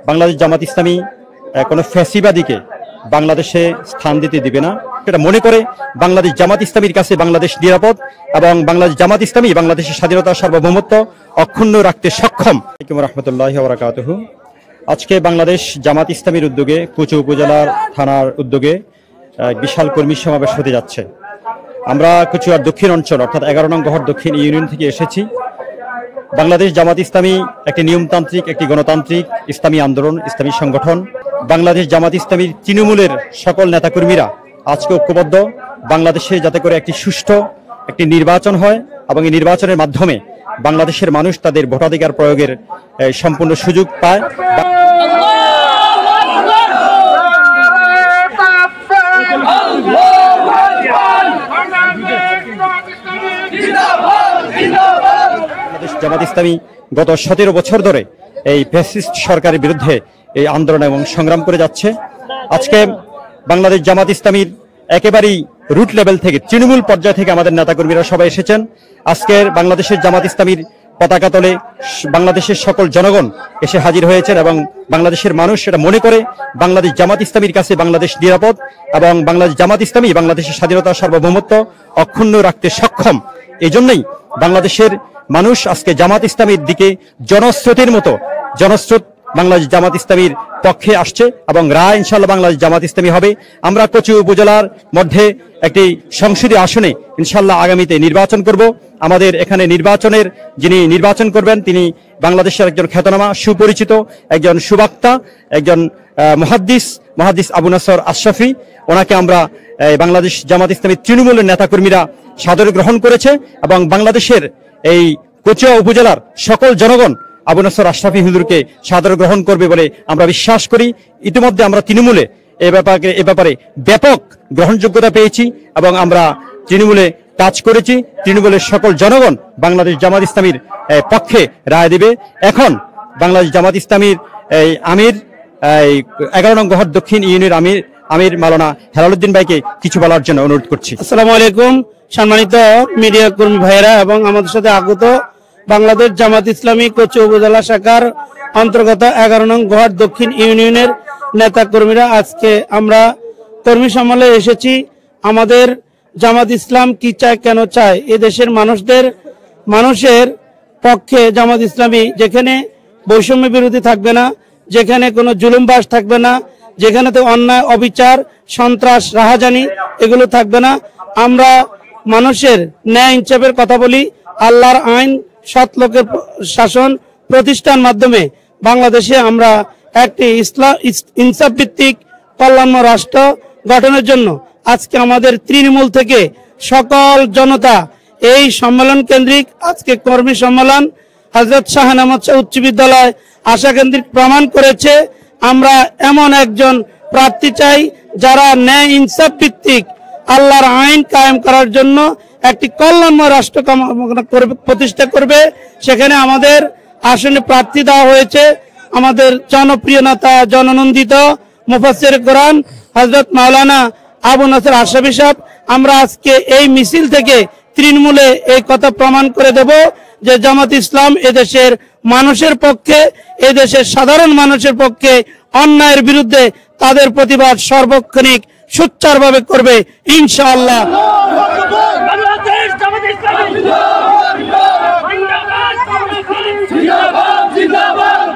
বাংলাদেশ জামাত ইসলামী কোনো ফ্যাসিবাদীকে বাংলাদেশে স্থান দিতে দিবে না, সেটা মনে করে বাংলাদেশ জামাত ইসলামীর কাছে বাংলাদেশ নিরাপদ এবং বাংলাদেশ জামাত ইসলামী বাংলাদেশের স্বাধীনতা সার্বভৌমত্ব অক্ষুণ্ণ রাখতে সক্ষম। আসসালামু আলাইকুম রাহমাতুল্লাহি ওয়া বারাকাতুহু। আজকে বাংলাদেশ জামাত ইসলামীর উদ্যোগে কুচু উপজেলার থানার উদ্যোগে বিশাল কর্মী সমাবেশ হতে যাচ্ছে। আমরা কুচুয়ার দক্ষিণ অঞ্চল অর্থাৎ 11 নং গহর দক্ষিণ ইউনিয়ন থেকে এসেছি। বাংলাদেশ জামাত ইসলামী একটি নিয়মতান্ত্রিক, একটি গণতান্ত্রিক ইসলামী আন্দোলন, ইসলামী সংগঠন। বাংলাদেশ জামাত ইসলামীর তৃণমূলের সকল নেতাকর্মীরা আজকে ঐক্যবদ্ধ, বাংলাদেশে যাতে করে একটি সুষ্ঠু একটি নির্বাচন হয় এবং এই নির্বাচনের মাধ্যমে বাংলাদেশের মানুষ তাদের ভোটাধিকার প্রয়োগের সম্পূর্ণ সুযোগ পায়। বাংলাদেশ জামাত ইসলামী গত 17 বছর ধরে এই ফ্যাসিস্ট সরকারের বিরুদ্ধে এই আন্দোলন এবং সংগ্রাম করে যাচ্ছে। আজকে বাংলাদেশ জামাত ইসলামীর একেবারেই রুট লেভেল থেকে, তৃণমূল পর্যায় থেকে আমাদের নেতাকর্মীরা সবাই এসেছেন। আজকের বাংলাদেশের জামাত ইসলামীর পতাকা তলে বাংলাদেশের সকল জনগণ এসে হাজির হয়েছেন এবং বাংলাদেশের মানুষ এটা মনে করে বাংলাদেশ জামাত ইসলামীর কাছে বাংলাদেশ নিরাপদ এবং বাংলাদেশ জামাত ইসলামী বাংলাদেশের স্বাধীনতা সার্বভৌমত্ব অক্ষুণ্ণ রাখতে সক্ষম। এই জন্যই বাংলাদেশের মানুষ আজকে জামাত ইসলামীর দিকে জনস্রোতের মতো জনস্রোত বাংলাদেশ জামাত ইসলামীর পক্ষে আসছে এবং রায় ইনশাআল্লাহ বাংলাদেশ জামাত ইসলামী হবে। আমরা কচু উপজেলার মধ্যে একটি সংসদীয় আসনে ইনশাআল্লাহ আগামীতে নির্বাচন করব। আমাদের এখানে নির্বাচনের যিনি নির্বাচন করবেন তিনি বাংলাদেশের একজন খ্যাতনামা, সুপরিচিত একজন সুবক্তা, একজন মুহাদ্দিস আবু নাসর আশরাফি। ওনাকে আমরা বাংলাদেশ জামাত ইসলামীর তৃণমূলের নেতাকর্মীরা সাদরে গ্রহণ করেছে এবং বাংলাদেশের এই কচুয়া উপজেলার সকল জনগণ আবু নাসর আশরাফি হুজুরকে সাদরে গ্রহণ করবে বলে আমরা বিশ্বাস করি। ইতিমধ্যে আমরা তৃণমূলে এ ব্যাপারে ব্যাপক গ্রহণযোগ্যতা পেয়েছি এবং আমরা তৃণমূলে কাজ করেছি। তৃণমূলের সকল জনগণ বাংলাদেশ জামাত ইসলামীর পক্ষে রায় দেবে। এখন বাংলাদেশ জামাত ইসলামীর আমির 11 নং গহর দক্ষিণ ইউনিয়নের আমির মাওলানা হেলালুদ্দিন ভাইকে কিছু বলার জন্য অনুরোধ করছি। আসসালামু আলাইকুম সম্মানিত মিডিয়া কর্মী ভাইরা এবং আমাদের সাথে আগত বাংলাদেশ জামাত ইসলামী কচু উপজেলা শাখার অন্তর্গত 11 নং গহর দক্ষিণ ইউনিয়নের নেতা কর্মীরা আজকে আমরা কর্মী সম্মেলনে এসেছি। আমাদের জামাত ইসলাম কি চায়, কেন চায়, এ দেশের মানুষের পক্ষে জামাত ইসলামী যেখানে বৈষম্য বিরোধী থাকবে না, যেখানে কোনো জুলুমবাস থাকবে না, যেখানে তো অন্যায়, অবিচার, সন্ত্রাস, রাহাজানি এগুলো থাকবে না। আমরা মানুষের ন্যায় ইনসাফের কথা বলি, আল্লাহর আইন, সৎ লোকের শাসন প্রতিষ্ঠার মাধ্যমে বাংলাদেশে আমরা একটি ইনসাফ ভিত্তিক কল্যাণময় রাষ্ট্র গঠনের জন্য আজকে আমাদের তৃণমূল থেকে সকল জনতা এই সম্মেলন কেন্দ্রিক আজকে কর্মী সম্মেলন হযরত শাহ আহমদ শাহ উচ্চ বিদ্যালয় আশা কেন্দ্রিক প্রমাণ করেছে। আমরা এমন একজন প্রার্থী চাই যারা ন্যায় ইনসাফ ভিত্তিক আল্লাহর আইন কায়েম করার জন্য একটি কল্যাণময় রাষ্ট্র প্রতিষ্ঠা করবে। সেখানে আমাদের আসনে প্রার্থী দেওয়া হয়েছে আমাদের জনপ্রিয় নেতা, জননন্দিত মুফাসসির কোরআন হযরত মাওলানা আবু নাসর আশরাফি সাহেব। আমরা আজকে এই মিছিল থেকে তৃণমূলে এই কথা প্রমাণ করে দেব যে জামাত ইসলাম এদেশের মানুষের পক্ষে, এদেশের সাধারণ মানুষের পক্ষে অন্যায়ের বিরুদ্ধে তাদের প্রতিবাদ সর্বক্ষণিক সোচ্চারভাবে করবে ইনশাআল্লাহ। জিন্দাবাদ